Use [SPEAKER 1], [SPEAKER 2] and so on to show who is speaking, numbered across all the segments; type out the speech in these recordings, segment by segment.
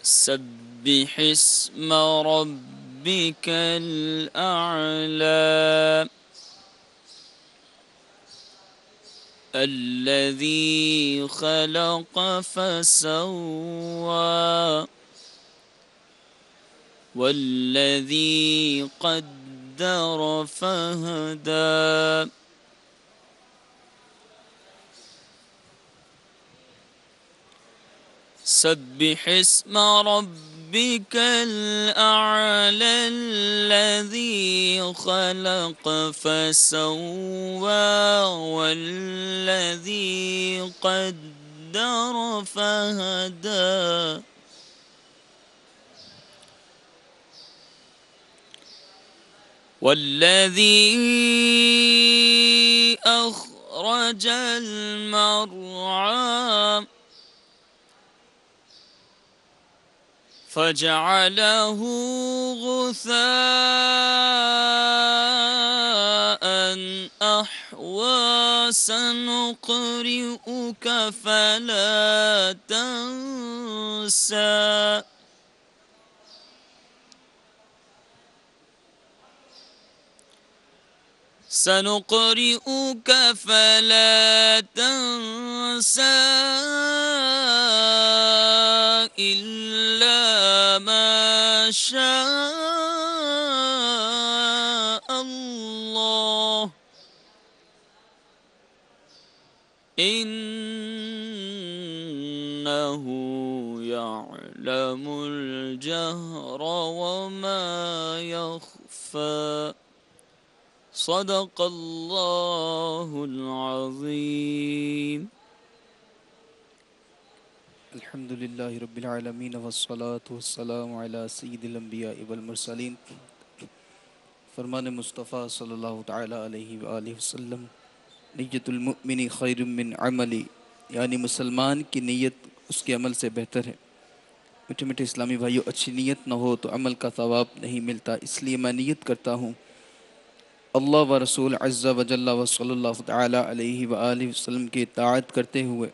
[SPEAKER 1] سبح اسم ربك الأعلى الذي خلق فسوى والذي قدر فهدى سبح اسم ربك الأعلى الذي خلق فسوى والذي قدر فهدى والذي أخرج المرعى فجعله غثاء أحوى سنقرئك فلا تنسى سنقرئك فلا تنسى إلا ما شاء الله إنه يعلم الجهر وما يخفى صدق الله العظيم
[SPEAKER 2] الحمد للہ رب العالمین والصلاة والسلام علی سید الانبیاء والمرسلین فرمان مصطفیٰ صلی اللہ تعالی علیہ وآلہ وسلم نیت المؤمن خیر من عملی یعنی مسلمان کی نیت اس کے عمل سے بہتر ہے۔ میٹھے میٹھے اسلامی بھائیو، اچھی نیت نہ ہو تو عمل کا ثواب نہیں ملتا، اس لیے میں نیت کرتا ہوں اللہ و رسول عز و جل و صلی اللہ تعالی علیہ وآلہ وسلم کی اطاعت کرتے ہوئے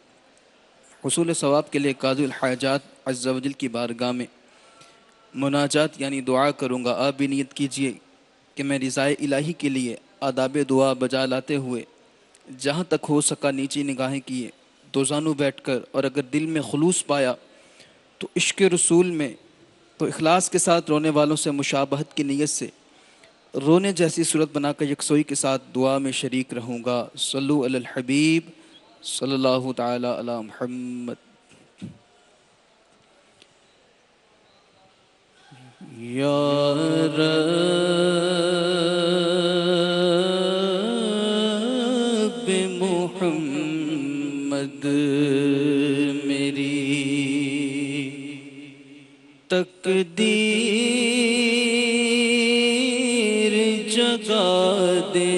[SPEAKER 2] حصول ثواب کے لیے قاضی الحاجات عز و جل کی بارگاہ میں مناجات یعنی دعا کروں گا۔ آپ بھی نیت کیجئے کہ میں رضائے الہی کے لیے آداب دعا بجا لاتے ہوئے جہاں تک ہو سکا نیچی نگاہیں کیے، دوزانوں بیٹھ کر، اور اگر دل میں خلوص پایا تو عشق رسول میں تو اخلاص کے ساتھ رونے والوں سے مشابہت کی نیت سے رونے جیسی صورت بنا کر یکسوئی کے ساتھ دعا میں شریک رہوں گا۔ صلو علی الحبیب صلی اللہ تعالی علی محمد۔ یا رب محمد میری تقدیر جگا دے،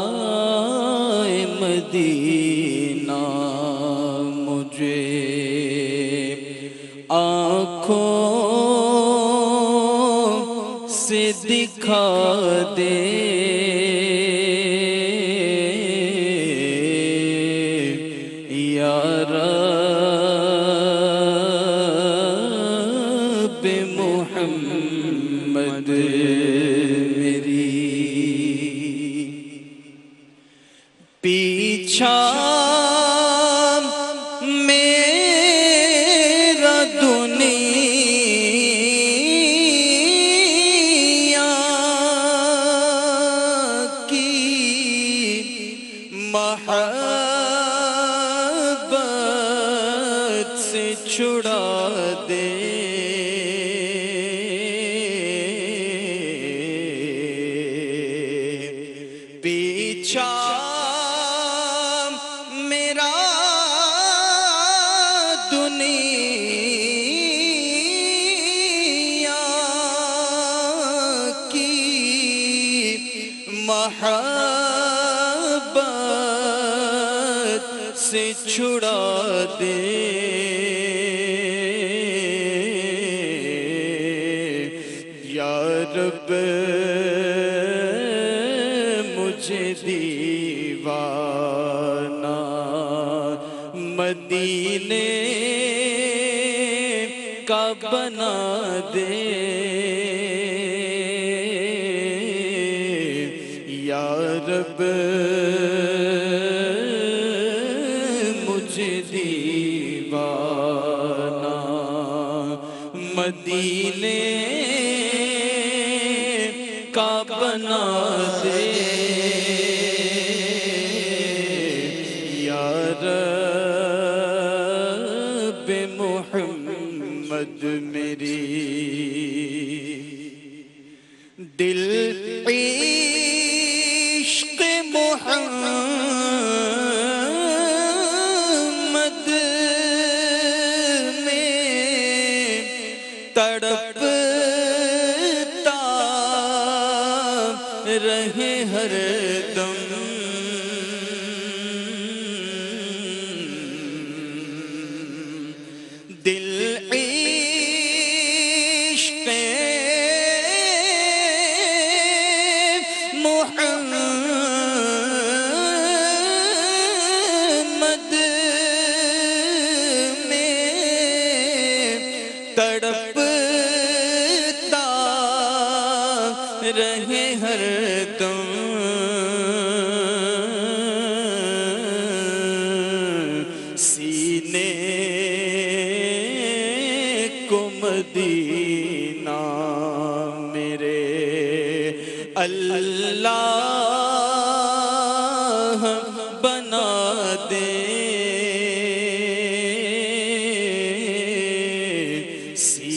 [SPEAKER 2] صحرائے مدینہ مجھے آنکھوں سے دکھا دے، یا رب محمد میری پیچھا میرا دنیا کی محبت سے چھڑا دے، پیچھا میرا دنیا کی محبت سے چھڑا دے، یا رب مجھے دیوانہ مدینے کا بنا دے یا رب مجھے دیوانہ مدینے کا بنا دے یا رب محمد میری دل عشق محمد میں تڑپتا رہے ہر دم دل عشق محمد میں تڑپتا رہے ہر دم سینے کو مدینہ میرے اللہ بنا دے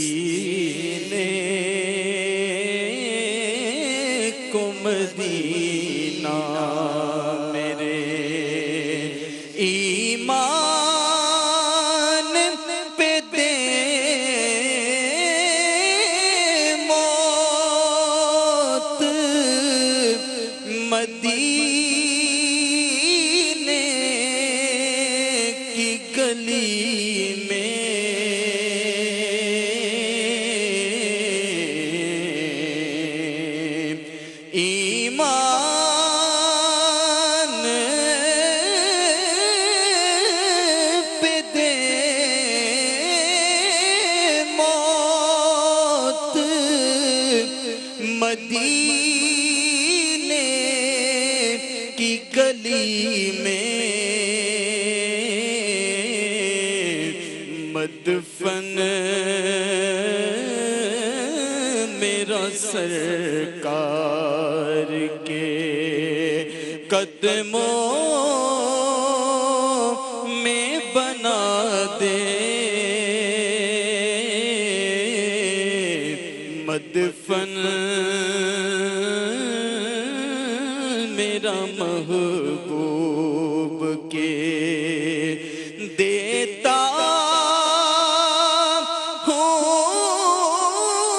[SPEAKER 2] سینے کو مدینہ میرے ایمان پہ دے موت مدینے کی گلی میں ایمان پہ دے موت مدینے کی گلی میں مدفن میرا سرکار کے قدموں میں بنا دے مدفن میرا محبوب کے دیتا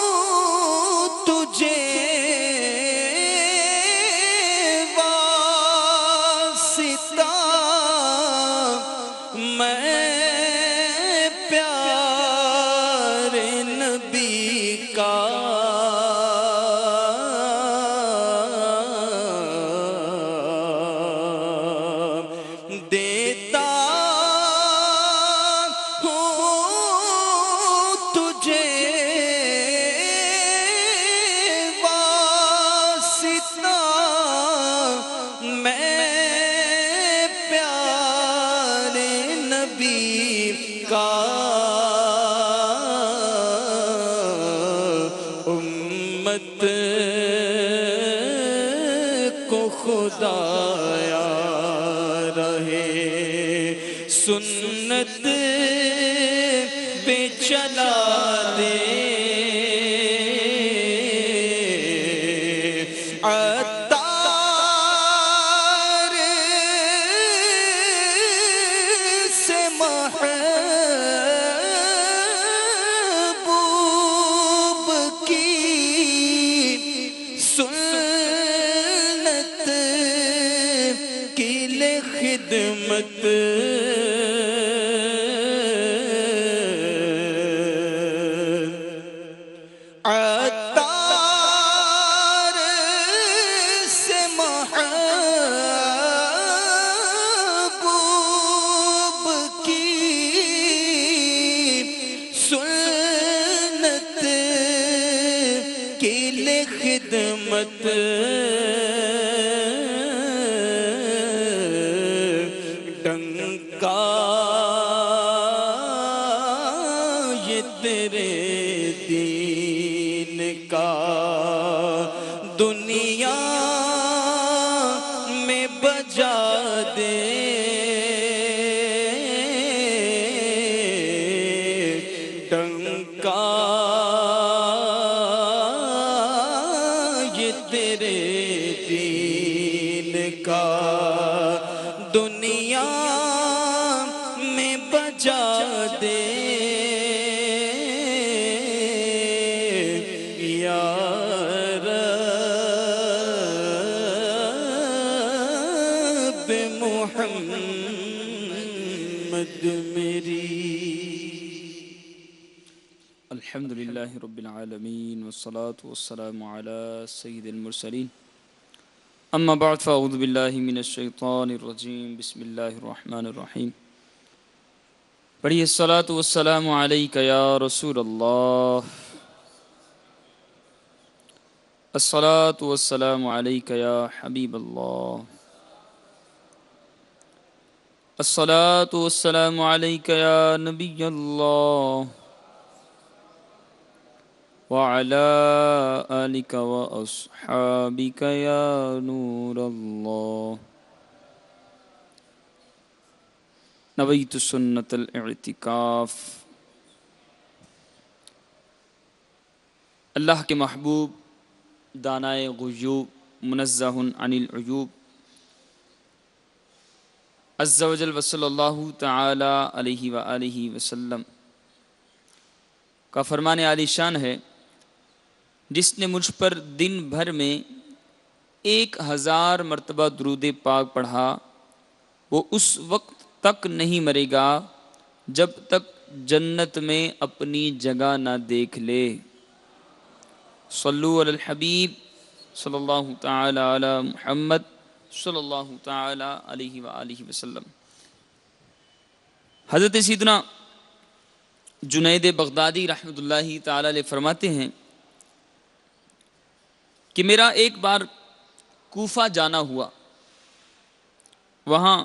[SPEAKER 2] ہوں تجھے واسطہ میں پیارے نبی کا دیتا ہوں تجھے واسطہ میں پیارے نبی کا امت کو خدایا رہے سنت پہ چلا دے عطار سے محبوب کی سنت کی لے خدمت عطار لیے خدمت ڈنکا یہ تیرے دین کا دنیا میں بجا دے ڈنکا یہ تیرے دین کا دنیا میں بجا دے یا رب محمد میری.
[SPEAKER 1] الحمدللہ رب العالمین والصلاة والسلام علی سید المرسلین. اما بعد فاعوذ باللہ من الشیطان الرجیم. بسم اللہ الرحمن الرحیم. پڑھیے الصلاة والسلام علیک یا رسول اللہ. الصلاة والسلام علیک یا حبیب اللہ. الصلاة والسلام علیک یا نبی اللہ وعلى آلك وأصحابك يا نور الله. نويت سنة الاعتكاف. اللہ کے محبوب دانائے غیوب منزہ عن العیوب عز وجل وصلی اللہ تعالی علیہ وآلہ وسلم کا فرمان عالی شان ہے، جس نے مجھ پر دن بھر میں 1000 مرتبہ درود پاک پڑھا، وہ اس وقت تک نہیں مرے گا جب تک جنت میں اپنی جگہ نہ دیکھ لے. صلو علی الحبیب صلی اللہ تعالی علی محمد صلی اللہ تعالی علیہ وآلہ وسلم. حضرت سیدنا جنید بغدادی رحمۃ اللہ تعالی علیہ فرماتے ہیں کہ میرا ایک بار کوفہ جانا ہوا. وہاں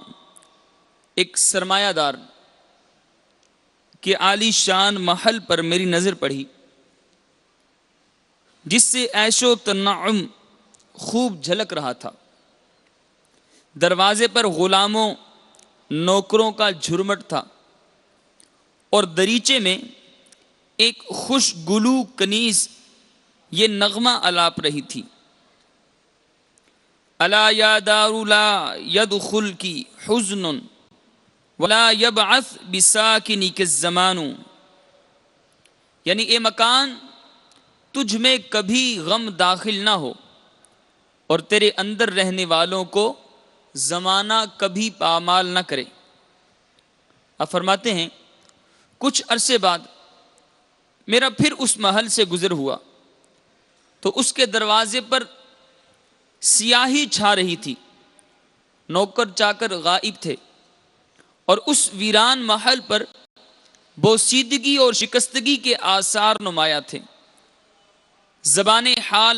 [SPEAKER 1] ایک سرمایہ دار کے عالی شان محل پر میری نظر پڑی، جس سے عیش و تنعم خوب جھلک رہا تھا. دروازے پر غلاموں نوکروں کا جھرمٹ تھا اور دریچے میں ایک خوش گلو کنیز یہ نغمہ الاپ رہی تھی: الا یا دار لا يدخل کی حزن ولا يبعث بساکنک الزمان. یعنی اے مکان، تجھ میں کبھی غم داخل نہ ہو اور تیرے اندر رہنے والوں کو زمانہ کبھی پامال نہ کرے. آپ فرماتے ہیں کچھ عرصے بعد میرا پھر اس محل سے گزر ہوا تو اس کے دروازے پر سیاہی چھا رہی تھی. نوکر چاکر غائب تھے اور اس ویران محل پر بوسیدگی اور شکستگی کے آثار نمایاں تھے. زبان حال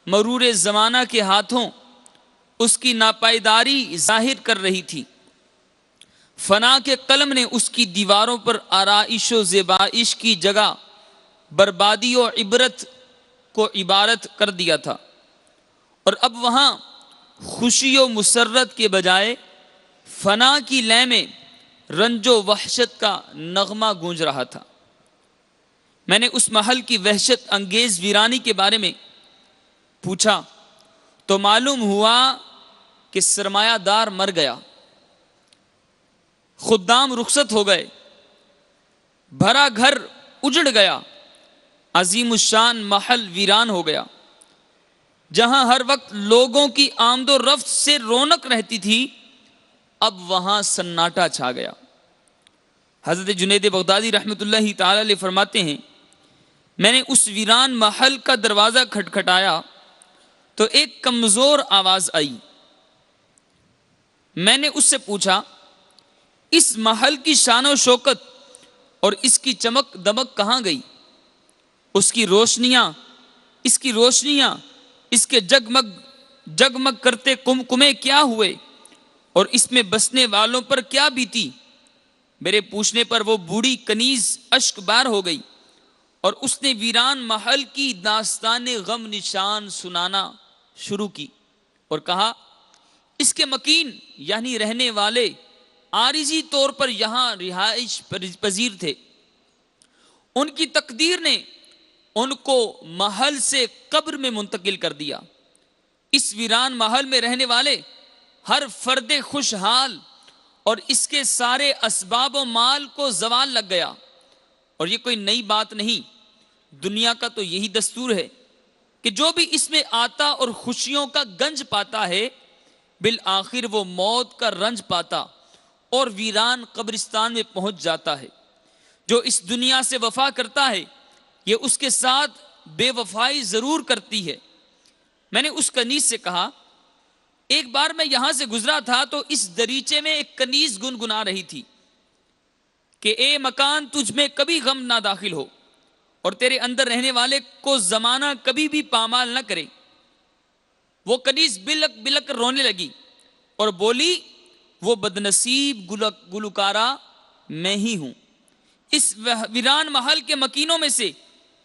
[SPEAKER 1] مرور زمانہ کے ہاتھوں اس کی ناپائیداری ظاہر کر رہی تھی. فنا کے قلم نے اس کی دیواروں پر آرائش و زیبائش کی جگہ بربادی و عبرت کو عبارت کر دیا تھا، اور اب وہاں خوشی و مسرت کے بجائے فنا کی لے میں رنج و وحشت کا نغمہ گونج رہا تھا. میں نے اس محل کی وحشت انگیز ویرانی کے بارے میں پوچھا تو معلوم ہوا کہ سرمایہ دار مر گیا، خدام رخصت ہو گئے، بھرا گھر اجڑ گیا، عظیم الشان محل ویران ہو گیا. جہاں ہر وقت لوگوں کی آمد و رفت سے رونق رہتی تھی، اب وہاں سناٹا چھا گیا. حضرت جنید بغدادی رحمۃ اللہ تعالی علیہ فرماتے ہیں میں نے اس ویران محل کا دروازہ کھٹکھٹایا تو ایک کمزور آواز آئی. میں نے اس سے پوچھا اس محل کی شان و شوکت اور اس کی چمک دمک کہاں گئی؟ اس کی روشنیاں اس کی روشنیاں، اس کے جگمگ جگمگ کرتے کمکمے کیا ہوئے اور اس میں بسنے والوں پر کیا بیتی؟ میرے پوچھنے پر وہ بوڑھی کنیز اشک بار ہو گئی اور اس نے ویران محل کی داستان غم نشان سنانا شروع کی اور کہا، اس کے مکین یعنی رہنے والے عارضی طور پر یہاں رہائش پذیر تھے، ان کی تقدیر نے ان کو محل سے قبر میں منتقل کر دیا۔ اس ویران محل میں رہنے والے ہر فرد خوشحال اور اس کے سارے اسباب و مال کو زوال لگ گیا، اور یہ کوئی نئی بات نہیں، دنیا کا تو یہی دستور ہے کہ جو بھی اس میں آتا اور خوشیوں کا گنج پاتا ہے، بالآخر وہ موت کا رنج پاتا اور ویران قبرستان میں پہنچ جاتا ہے۔ جو اس دنیا سے وفا کرتا ہے، یہ اس کے ساتھ بے وفائی ضرور کرتی ہے۔ میں نے اس کنیز سے کہا، ایک بار میں یہاں سے گزرا تھا تو اس دریچے میں ایک کنیز گنگنا رہی تھی کہ اے مکان، تجھ میں کبھی غم نہ داخل ہو اور تیرے اندر رہنے والے کو زمانہ کبھی بھی پامال نہ کرے۔ وہ کنیز بلک بلک رونے لگی اور بولی، وہ بدنصیب گلوکارہ میں ہی ہوں، اس ویران محل کے مکینوں میں سے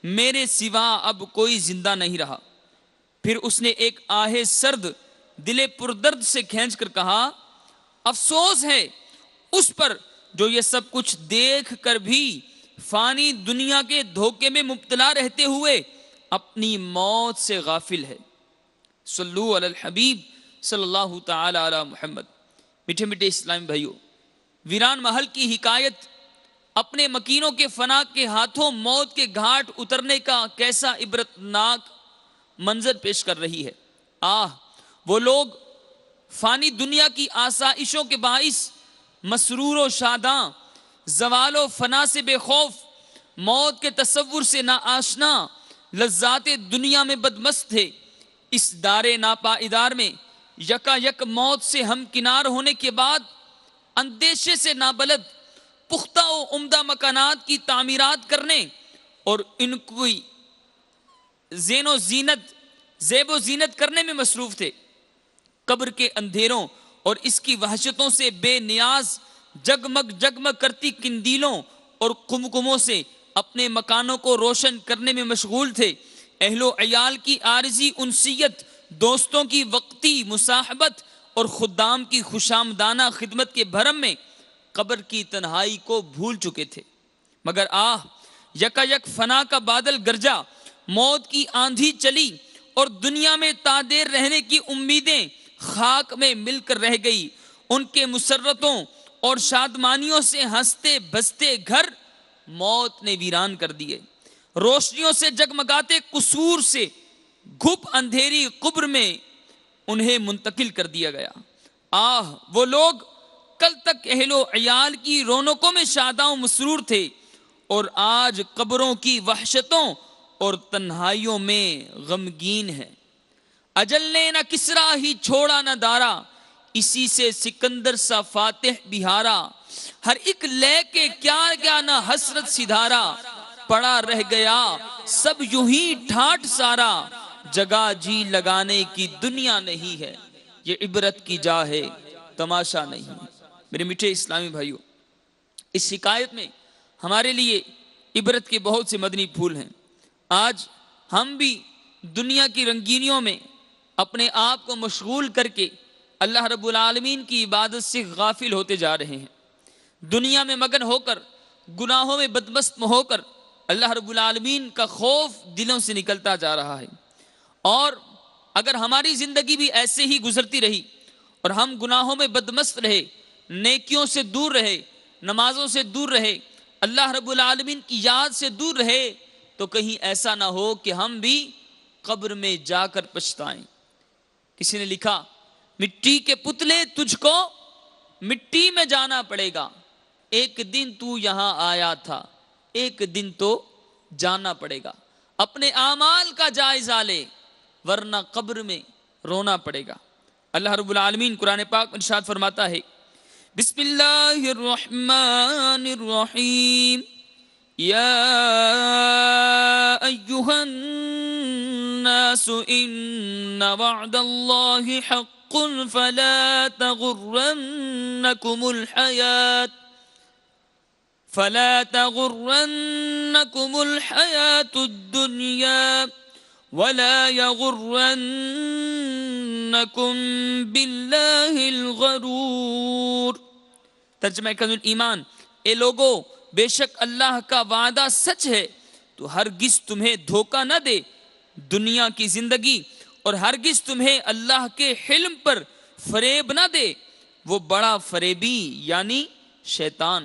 [SPEAKER 1] میرے سوا اب کوئی زندہ نہیں رہا۔ پھر اس نے ایک آہ سرد دل پردرد سے کھینچ کر کہا، افسوس ہے اس پر جو یہ سب کچھ دیکھ کر بھی فانی دنیا کے دھوکے میں مبتلا رہتے ہوئے اپنی موت سے غافل ہے۔ صلو علی الحبیب صلی اللہ تعالی علی محمد۔ میٹھے میٹھے اسلامی بھائیو، ویران محل کی حکایت اپنے مکینوں کے فنا کے ہاتھوں موت کے گھاٹ اترنے کا کیسا عبرتناک منظر پیش کر رہی ہے۔ وہ لوگ فانی دنیا کی آسائشوں کے باعث مسرور و شاداں، زوال و فنا سے بے خوف، موت کے تصور سے نا آشنا، لذات دنیا میں بدمست تھے۔ اس دار ناپائیدار میں یکا یک موت سے ہم کنار ہونے کے بعد اندیشے سے نابلد پختہ و عمدہ مکانات کی تعمیرات کرنے اور ان کی زیب و زینت کرنے میں مصروف تھے۔ قبر کے اندھیروں اور اس کی وحشتوں سے بے نیاز جگمگ جگمگ کرتی قندیلوں اور قمقموں سے اپنے مکانوں کو روشن کرنے میں مشغول تھے۔ اہل و عیال کی عارضی انسیت، دوستوں کی وقتی مصاحبت اور خدام کی خوشامدانہ خدمت کے بھرم میں قبر کی تنہائی کو بھول چکے تھے۔ مگر یکا یک فنا کا بادل گرجا، موت کی آندھی چلی اور دنیا میں تادیر رہنے کی امیدیں خاک میں مل کر رہ گئی۔ ان کے مسرتوں اور شادمانیوں سے ہنستے بستے گھر موت نے ویران کر دیے۔ روشنیوں سے جگمگاتے قصور سے گھپ اندھیری قبر میں انہیں منتقل کر دیا گیا۔ وہ لوگ کل تک اہل و عیال کی رونقوں میں شاداں و مسرور تھے اور آج قبروں کی وحشتوں اور تنہائیوں میں غمگین ہیں۔ اجل نے نہ کسرا ہی چھوڑا نہ دارا، اسی سے سکندر سا فاتح بہارا۔ ہر ایک لے کے کیا کیا نہ حسرت سدھارا، پڑا رہ گیا سب یوں ہی ٹھاٹ سارا۔ جگہ جی لگانے کی دنیا نہیں ہے، یہ عبرت کی جا ہے تماشا نہیں۔ میرے میٹھے اسلامی بھائیو، اس حکایت میں ہمارے لیے عبرت کے بہت سے مدنی پھول ہیں۔ آج ہم بھی دنیا کی رنگینیوں میں اپنے آپ کو مشغول کر کے اللہ رب العالمین کی عبادت سے غافل ہوتے جا رہے ہیں۔ دنیا میں مگن ہو کر، گناہوں میں بدمست ہو کر اللہ رب العالمین کا خوف دلوں سے نکلتا جا رہا ہے۔ اور اگر ہماری زندگی بھی ایسے ہی گزرتی رہی اور ہم گناہوں میں بدمست رہے، نیکیوں سے دور رہے، نمازوں سے دور رہے، اللہ رب العالمین کی یاد سے دور رہے، تو کہیں ایسا نہ ہو کہ ہم بھی قبر میں جا کر پچھتائیں۔ کسی نے لکھا، مٹی کے پتلے تجھ کو مٹی میں جانا پڑے گا، ایک دن تو یہاں آیا تھا، ایک دن تو جانا پڑے گا۔ اپنے اعمال کا جائزہ لے ورنہ قبر میں رونا پڑے گا۔ اللہ رب العالمین قرآن پاک میں ارشاد فرماتا ہے، بسم اللہ الرحمن الرحیم، یا ایہا الناس إن وعد الله حق فلا تغرنكم الحياة الدنيا ولا يغرنكم بالله الغرور۔ ترجمہ کنز الایمان، اے لوگو بے شک اللہ کا وعدہ سچ ہے تو ہرگز تمہیں دھوکہ نہ دے دنیا کی زندگی، اور ہرگز تمہیں اللہ کے حلم پر فریب نہ دے وہ بڑا فریبی یعنی شیطان۔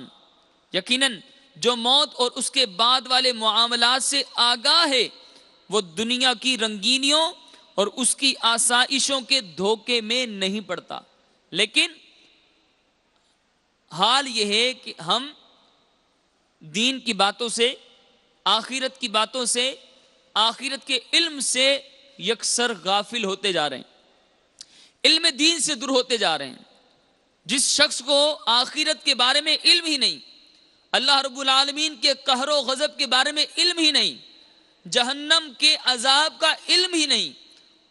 [SPEAKER 1] یقیناً جو موت اور اس کے بعد والے معاملات سے آگاہ ہے وہ دنیا کی رنگینیوں اور اس کی آسائشوں کے دھوکے میں نہیں پڑتا، لیکن حال یہ ہے کہ ہم دین کی باتوں سے، آخرت کی باتوں سے، آخرت کے علم سے یکسر غافل ہوتے جا رہے ہیں، علم دین سے دور ہوتے جا رہے ہیں۔ جس شخص کو آخرت کے بارے میں علم ہی نہیں، اللہ رب العالمین کے قہر و غضب کے بارے میں علم ہی نہیں، جہنم کے عذاب کا علم ہی نہیں،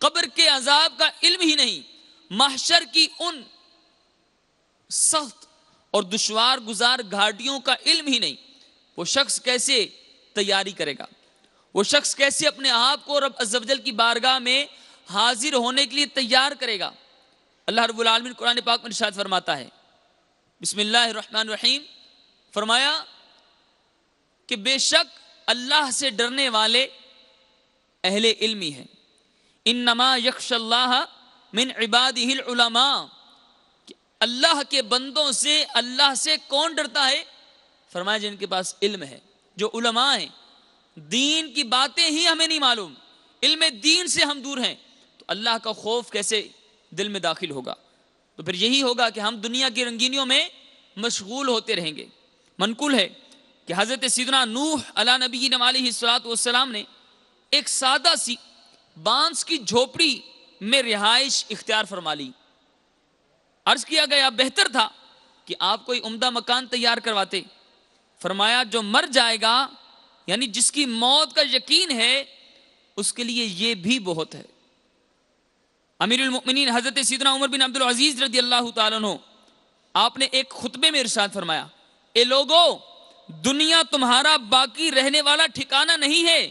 [SPEAKER 1] قبر کے عذاب کا علم ہی نہیں، محشر کی ان سخت اور دشوار گزار گھاٹیوں کا علم ہی نہیں، وہ شخص کیسے تیاری کرے گا؟ وہ شخص کیسے اپنے آپ کو رب عز و جل کی بارگاہ میں حاضر ہونے کے لیے تیار کرے گا؟ اللہ رب العالمین قرآن پاک میں ارشاد فرماتا ہے، بسم اللہ الرحمن الرحیم، فرمایا کہ بے شک اللہ سے ڈرنے والے اہل علمی ہیں، انما یخشی اللہ من عبادہ العلماء، کہ اللہ کے بندوں سے اللہ سے کون ڈرتا ہے؟ فرمایا جن کے پاس علم ہے، جو علماء ہیں۔ دین کی باتیں ہی ہمیں نہیں معلوم، علم دین سے ہم دور ہیں، تو اللہ کا خوف کیسے دل میں داخل ہوگا؟ تو پھر یہی ہوگا کہ ہم دنیا کی رنگینیوں میں مشغول ہوتے رہیں گے۔ منقول ہے کہ حضرت سیدنا نوح علیہ نبینا علیہ السلام نے ایک سادہ سی بانس کی جھوپڑی میں رہائش اختیار فرما لی۔ عرض کیا گیا بہتر تھا کہ آپ کوئی عمدہ مکان تیار کرواتے۔ فرمایا جو مر جائے گا، یعنی جس کی موت کا یقین ہے، اس کے لیے یہ بھی بہت ہے۔ امیر المؤمنین حضرت سیدنا عمر بن عبد العزیز رضی اللہ تعالیٰ عنہ، آپ نے ایک خطبے میں ارشاد فرمایا، اے لوگو دنیا تمہارا باقی رہنے والا ٹھکانہ نہیں ہے،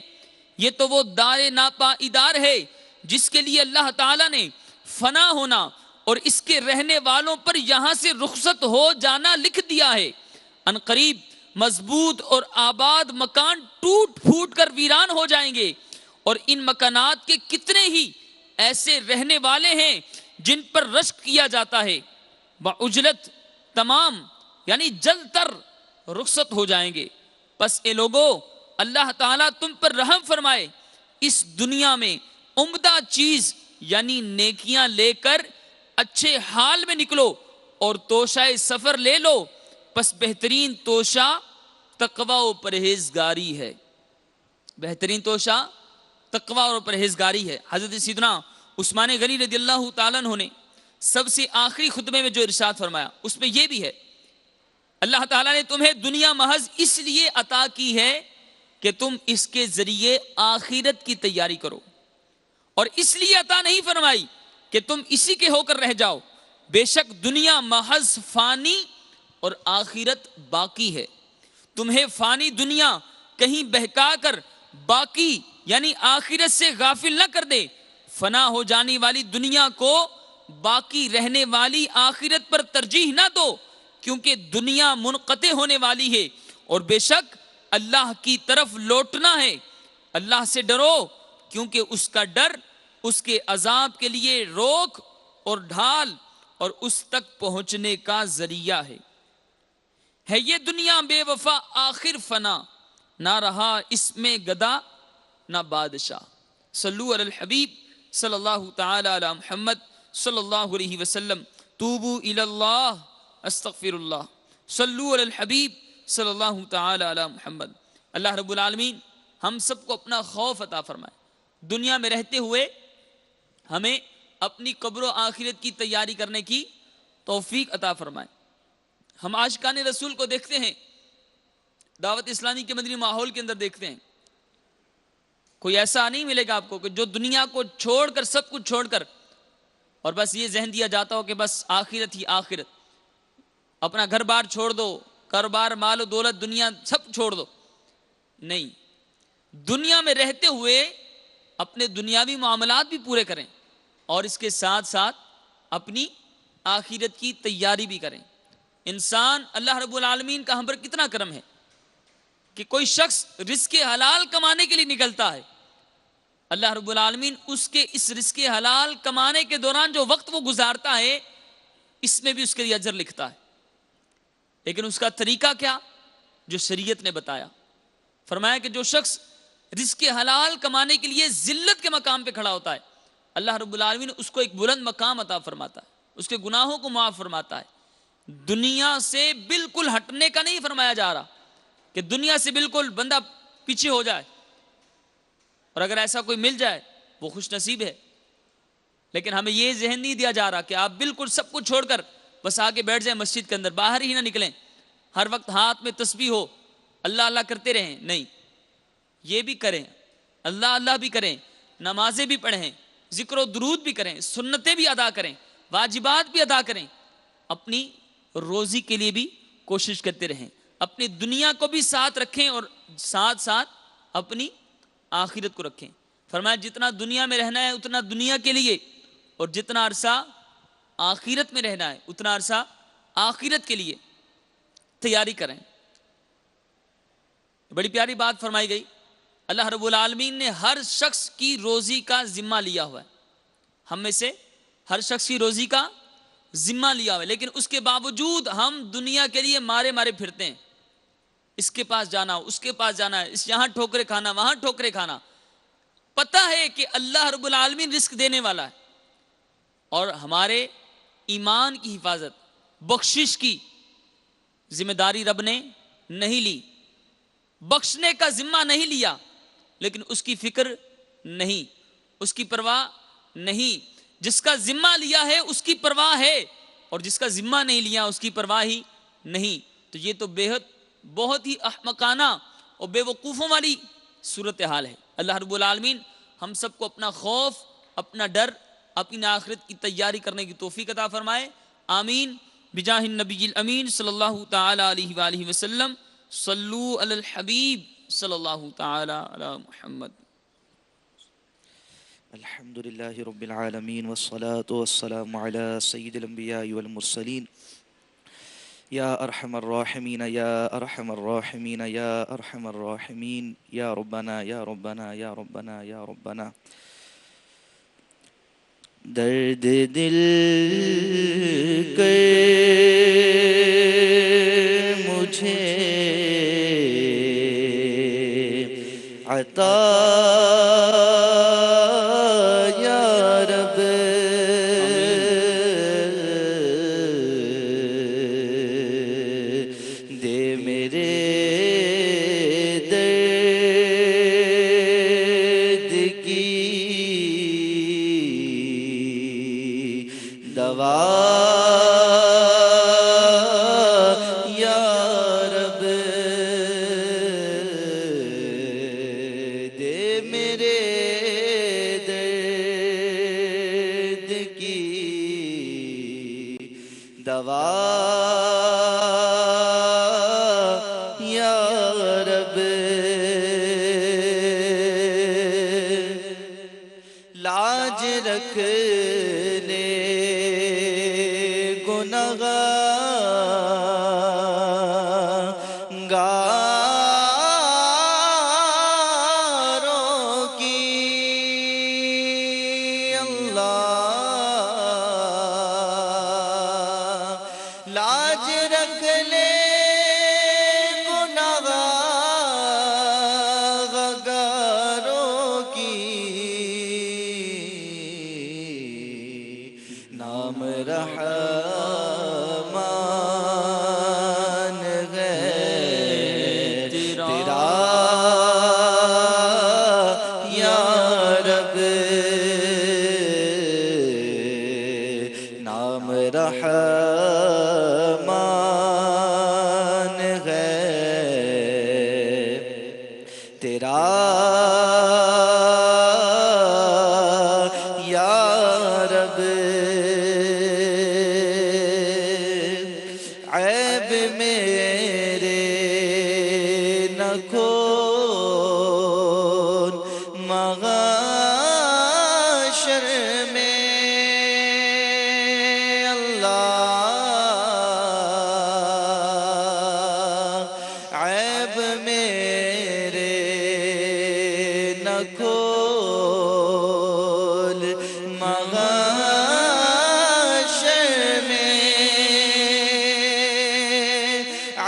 [SPEAKER 1] یہ تو وہ دار ناپائیدار ہے جس کے لیے اللہ تعالیٰ نے فنا ہونا اور اس کے رہنے والوں پر یہاں سے رخصت ہو جانا لکھ دیا ہے۔ ان قریب مضبوط اور آباد مکان ٹوٹ پھوٹ کر ویران ہو جائیں گے، اور ان مکانات کے کتنے ہی ایسے رہنے والے ہیں جن پر رشک کیا جاتا ہے، بعجلت تمام یعنی جلد تر رخصت ہو جائیں گے۔ پس اے لوگو اللہ تعالیٰ تم پر رحم فرمائے، اس دنیا میں عمدہ چیز یعنی نیکیاں لے کر اچھے حال میں نکلو اور توشہ سفر لے لو، پس بہترین توشہ تقوی و پرہیزگاری ہے، بہترین توشہ تقوی اور پرہیزگاری ہے۔ حضرت سیدنا عثمان غنی رضی اللہ تعالیٰ عنہ نے سب سے آخری خطبے میں جو ارشاد فرمایا اس میں یہ بھی ہے، اللہ تعالیٰ نے تمہیں دنیا محض اس لیے عطا کی ہے کہ تم اس کے ذریعے آخرت کی تیاری کرو، اور اس لیے عطا نہیں فرمائی کہ تم اسی کے ہو کر رہ جاؤ۔ بے شک دنیا محض فانی اور آخرت باقی ہے، تمہیں فانی دنیا کہیں بہکا کر باقی یعنی آخرت سے غافل نہ کر دے۔ فنا ہو جانے والی دنیا کو باقی رہنے والی آخرت پر ترجیح نہ دو، کیونکہ دنیا منقطع ہونے والی ہے اور بے شک اللہ کی طرف لوٹنا ہے۔ اللہ سے ڈرو کیونکہ اس کا ڈر اس کے عذاب کے لیے روک اور ڈھال اور اس تک پہنچنے کا ذریعہ ہے۔ یہ دنیا بے وفا آخر فنا، نہ رہا اس میں گدا نہ بادشاہ۔ صلو علی الحبیب صلی اللہ تعالی علی محمد صلی اللہ علیہ وسلم، توبو الی اللہ استغفر اللہ، صلو علی الحبیب صلی اللہ تعالی علی محمد۔ اللہ رب العالمین ہم سب کو اپنا خوف عطا فرمائے، دنیا میں رہتے ہوئے ہمیں اپنی قبر و آخرت کی تیاری کرنے کی توفیق عطا فرمائے۔ ہم عاشقان رسول کو دیکھتے ہیں، دعوت اسلامی کے مدنی ماحول کے اندر دیکھتے ہیں، کوئی ایسا نہیں ملے گا آپ کو کہ جو دنیا کو چھوڑ کر، سب کچھ چھوڑ کر، اور بس یہ ذہن دیا جاتا ہو کہ بس آخرت ہی آخرت، اپنا گھر بار چھوڑ دو، کاروبار، مال و دولت، دنیا سب چھوڑ دو. نہیں، دنیا میں رہتے ہوئے اپنے دنیاوی معاملات بھی پورے کریں اور اس کے ساتھ ساتھ اپنی آخرت کی تیاری بھی کریں. انسان، اللہ رب العالمین کا ہم پر کتنا کرم ہے کہ کوئی شخص رزق حلال کمانے کے لیے نکلتا ہے، اللہ رب العالمین اس کے اس رزق حلال کمانے کے دوران جو وقت وہ گزارتا ہے اس میں بھی اس کے لیے اجر لکھتا ہے. لیکن اس کا طریقہ کیا؟ جو شریعت نے بتایا. فرمایا کہ جو شخص رزق حلال کمانے کے لیے ذلت کے مقام پہ کھڑا ہوتا ہے، اللہ رب العالمین اس کو ایک بلند مقام عطا فرماتا ہے، اس کے گناہوں کو معاف فرماتا ہے. دنیا سے بالکل ہٹنے کا نہیں فرمایا جا رہا کہ دنیا سے بالکل بندہ پیچھے ہو جائے، اور اگر ایسا کوئی مل جائے وہ خوش نصیب ہے. لیکن ہمیں یہ ذہن نہیں دیا جا رہا کہ آپ بالکل سب کچھ چھوڑ کر بس آگے بیٹھ جائیں مسجد کے اندر، باہر ہی نہ نکلیں، ہر وقت ہاتھ میں تسبیح ہو، اللہ اللہ کرتے رہیں. نہیں، یہ بھی کریں، اللہ اللہ بھی کریں، نمازیں بھی پڑھیں، ذکر و درود بھی کریں، سنتیں بھی ادا کریں، واجبات بھی ادا کریں، اپنی روزی کے لیے بھی کوشش کرتے رہیں، اپنی دنیا کو بھی ساتھ رکھیں اور ساتھ ساتھ اپنی آخرت کو رکھیں. فرمایا جتنا دنیا میں رہنا ہے اتنا دنیا کے لیے، اور جتنا عرصہ آخرت میں رہنا ہے اتنا عرصہ آخرت کے لیے تیاری کریں. بڑی پیاری بات فرمائی گئی. اللہ رب العالمین نے ہر شخص کی روزی کا ذمہ لیا ہوا ہے، ہم میں سے ہر شخص کی روزی کا ذمہ لیا ہوا ہے، لیکن اس کے باوجود ہم دنیا کے لیے مارے مارے پھرتے ہیں. اس کے پاس جانا، اس کے پاس جانا ہے، یہاں ٹھوکرے کھانا، وہاں ٹھوکرے کھانا. پتہ ہے کہ اللہ رب العالمین رزق دینے والا ہے، اور ہمارے ایمان کی حفاظت، بخشش کی ذمہ داری رب نے نہیں لی، بخشنے کا ذمہ نہیں لیا، لیکن اس کی فکر نہیں، اس کی پرواہ نہیں. جس کا ذمہ لیا ہے اس کی پرواہ ہے، اور جس کا ذمہ نہیں لیا اس کی پرواہ ہی نہیں. تو یہ تو بہت ہی احمقانہ اور بے وقوفوں والی صورتحال ہے. اللہ رب العالمین ہم سب کو اپنا خوف، اپنا ڈر، اپنی آخرت کی تیاری کرنے کی توفیق عطا فرمائے. آمین بجاہ النبی الامین صلی اللہ تعالی علیہ وآلہ وسلم. صلو علی الحبیب صلی اللہ تعالی علی محمد.
[SPEAKER 2] الحمد للہ رب العالمین والصلاة والسلام علی سید الانبیاء والمرسلین. یا ارحم الراحمین یا ارحم الراحمین یا ارحم الراحمین یا ربنا یا ربنا یا ربنا یا ربنا. درد دل کر مجھے عطا یا رب، دے میرے درد کی دوا یا رب، دے میرے درد کی دوا یا رب. لاج رکھنے گنہگاروں کی اللہ، لاج رکھ لے گنہگاروں کی. نام رحمان ہے تیرا یا رب، نام رحمان ہے تیرا محشر میں اللہ عیب میرے نہ کھول محشر میں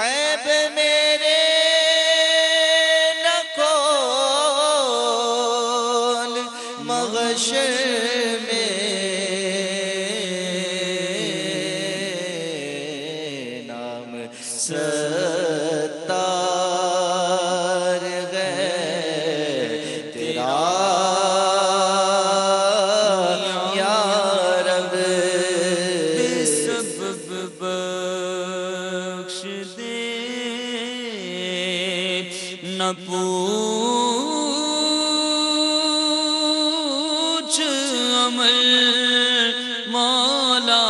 [SPEAKER 2] عیب میرے نہ کھول محشر میں نام ستار ہے تیرا یا رب
[SPEAKER 1] بے سبب بخش دے نہ پوچھ عمل مولا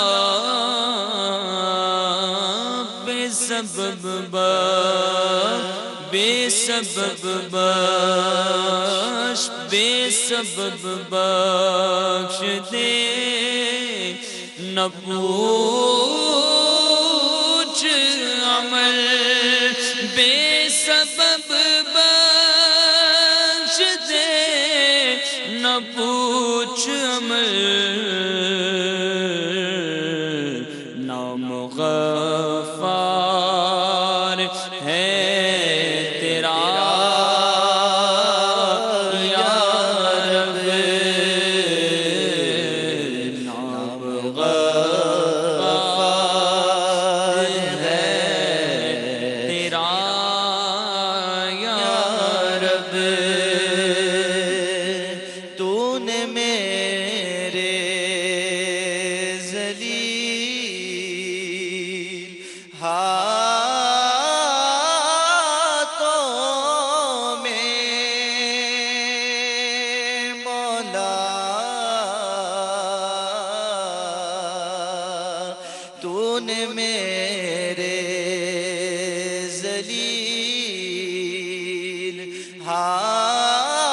[SPEAKER 1] بے سبب بخش دے نہ پوچھ عمل بے سبب بخش دے نہ پوچھ عمل نام غفار ہے تیرا یا رب نام غفار ہے تیرا یا رب
[SPEAKER 2] تو نے میرے ذلیل ہاتھوں میں مولا تو نے میرے ذلیل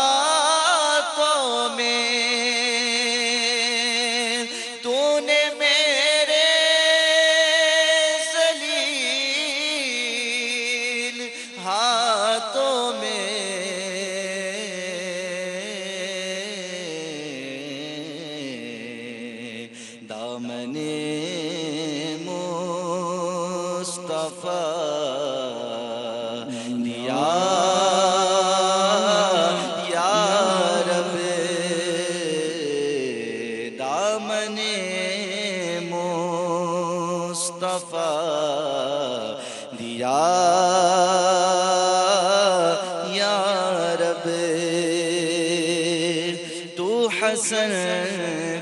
[SPEAKER 2] ہاتھوں میں تو نے میرے ذلیل ہاتھوں میں دامن مصطفیٰ دیا یا رب دامن مصطفیٰ دیا یا رب تو حسن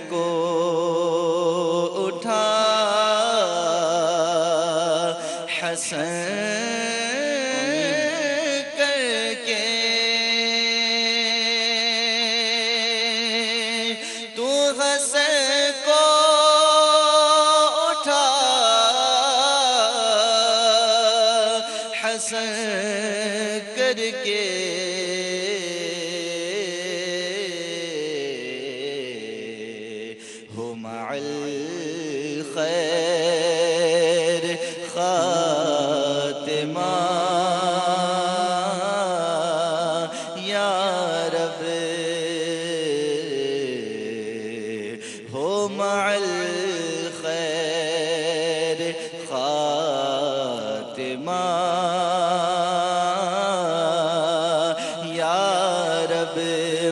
[SPEAKER 2] کو اٹھا حسن کر کے تو حسن کو اٹھا حسن کر کے ہو مع الخیر خاتمہ یا رب ہو مع الخیر خاتمہ یا رب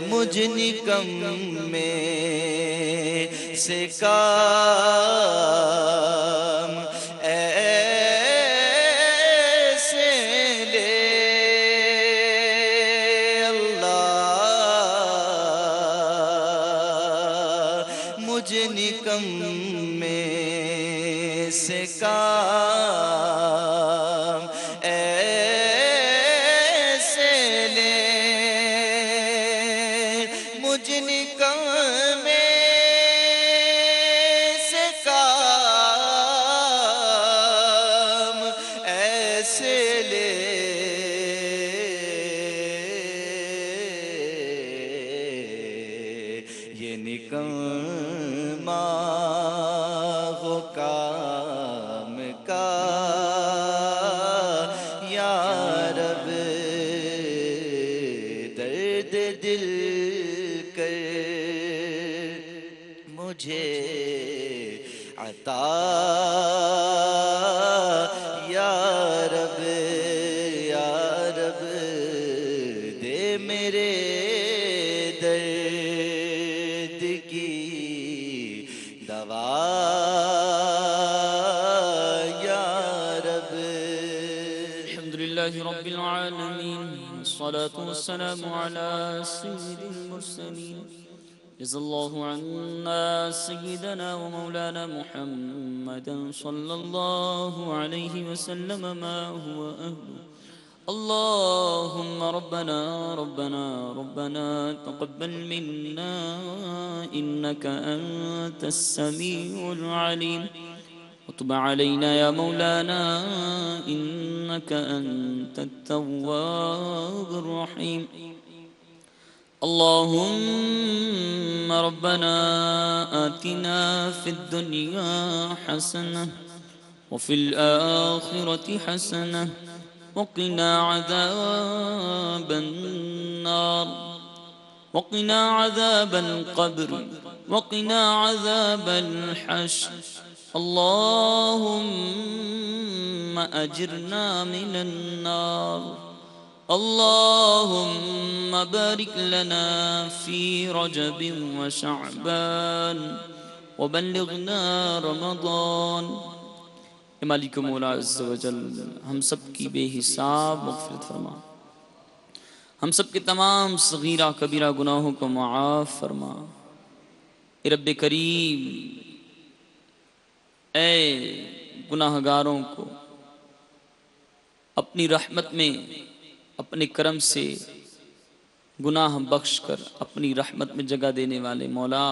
[SPEAKER 2] مجھ نکم میں سے کام ایسے لے اللہ مجھ نکم میں سے کام ایسے لے مجھ نکم میں سے کام ایسے لے یہ
[SPEAKER 3] کماں ہو کام کا یا رب درد دل کر مجھے عطا یا رب دے میرے درد کی دوا یا رب
[SPEAKER 1] الحمدللہ رب العالمین والصلاة والسلام على سید المرسلین جزا اللہ عنا سیدنا ومولانا محمد صلی اللہ علیہ وسلم ما هو أهله اللهم ربنا تقبل منا إنك أنت السميع العليم وتب علينا يا مولانا إنك أنت التواب الرحيم اللهم ربنا آتنا في الدنيا حسنة وفي الآخرة حسنة وقنا عذاب النار وقنا عذاب القبر وقنا عذاب الحشر اللهم أجرنا من النار اللهم بارك لنا في رجب وشعبان وبلغنا رمضان مالک مولا عز و جل ہم سب کی بے حساب مغفرت فرما، ہم سب کے تمام صغیرہ کبیرہ گناہوں کو معاف فرما۔ اے رب کریم، اے گناہگاروں کو اپنی رحمت میں اپنے کرم سے گناہ بخش کر اپنی رحمت میں جگہ دینے والے مولا،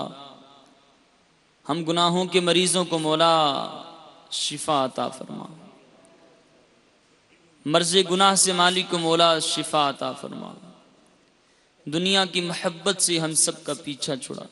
[SPEAKER 1] ہم گناہوں کے مریضوں کو مولا شفا عطا فرما، مرض گناہ سے مالک کو مولا شفا عطا فرما، دنیا کی محبت سے ہم سب کا پیچھا چھڑا،